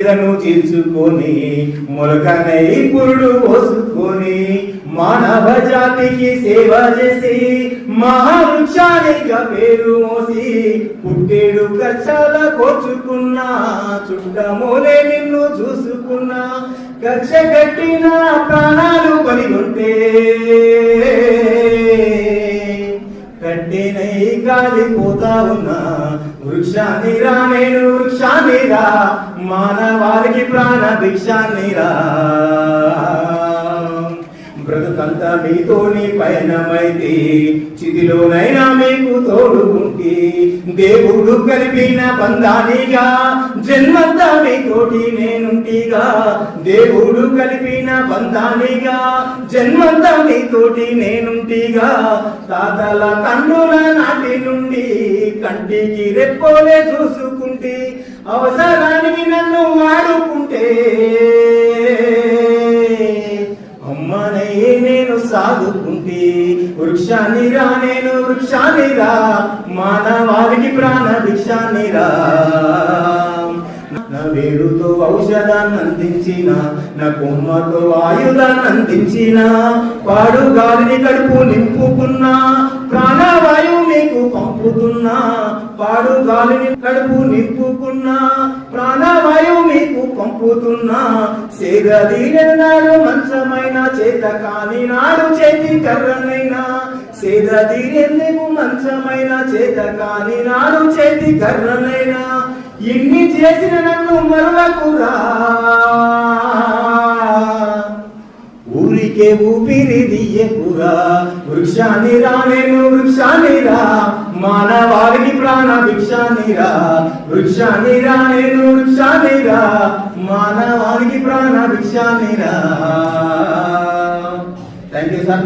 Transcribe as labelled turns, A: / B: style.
A: చీల్చుకొని మొలకనై పురుడు పోసుకొని మానవ జాతికి సేవ చేసి మహావృక్షానిగా పేరు మోసి పుట్టేడు కక్షల కోర్చుకున్నా చుట్టమోలే నిన్ను చూసుకున్నా కక్ష కట్టిన ప్రాణాలు బలిగొంటే కట్టెనై కాలిపోతా ఉన్నా వృక్షాన్ని రా నేను వృక్షాన్ని రా మానవాళికి ప్రాణ భిక్షాన్ని రా బ్రతుకంతా మీతోని పయనమైతే చితిలోనైనా మీకు తోడు ఉంటే దేవుడు కలిపిన బంధానిగా జన్మంతా మీతోటి నేనుంటిగా దేవుడు కలిపిన బంధానిగా జన్మంతా మీతోటి నేనుంటిగా తాతల తండ్రుల నాటి నుండి కంటికి రెప్పోలే చూసుకుంటే అవసరానికి నన్ను వాడుకుంటే అమ్మనయ్యే నేను సాగుకుంటే వృక్షాన్ని రా నేను వృక్షాన్ని రా మానవాళికి ప్రాణ భిక్షాన్ని రా నా వేడుతో ఔషధాన్ని అందించిన నా కొమ్మతో ఆయుధాన్ని అందించిన పాడు గాలిని కడుపు నింపుకున్నా ప్రాణవాయువు మీకు పంపుతున్నా పాడు గాలిని కడుపు నింపుకున్నా ప్రాణవాయువు మీకు పంపుతున్నా సేదీరనాడు మంచమైన చేత కాని నాడు చేతి కర్రనైనా సేదీరెందుకు మంచమైన చేత కాని నాడు చేతి కర్రనైనా ఇన్ని చేసిన నన్ను మరవకురా ఊరికే ఊపిరి దియ్యకురా వృక్షాన్ని రా నేను వృక్షాన్ని రా మానవాళికి ప్రాణ భిక్షాన్ని రా వృక్షాన్ని రా నేను వృక్షాన్ని రా మానవాళికి ప్రాణ భిక్షాన్ని రా థ్యాంక్ యూ సార్.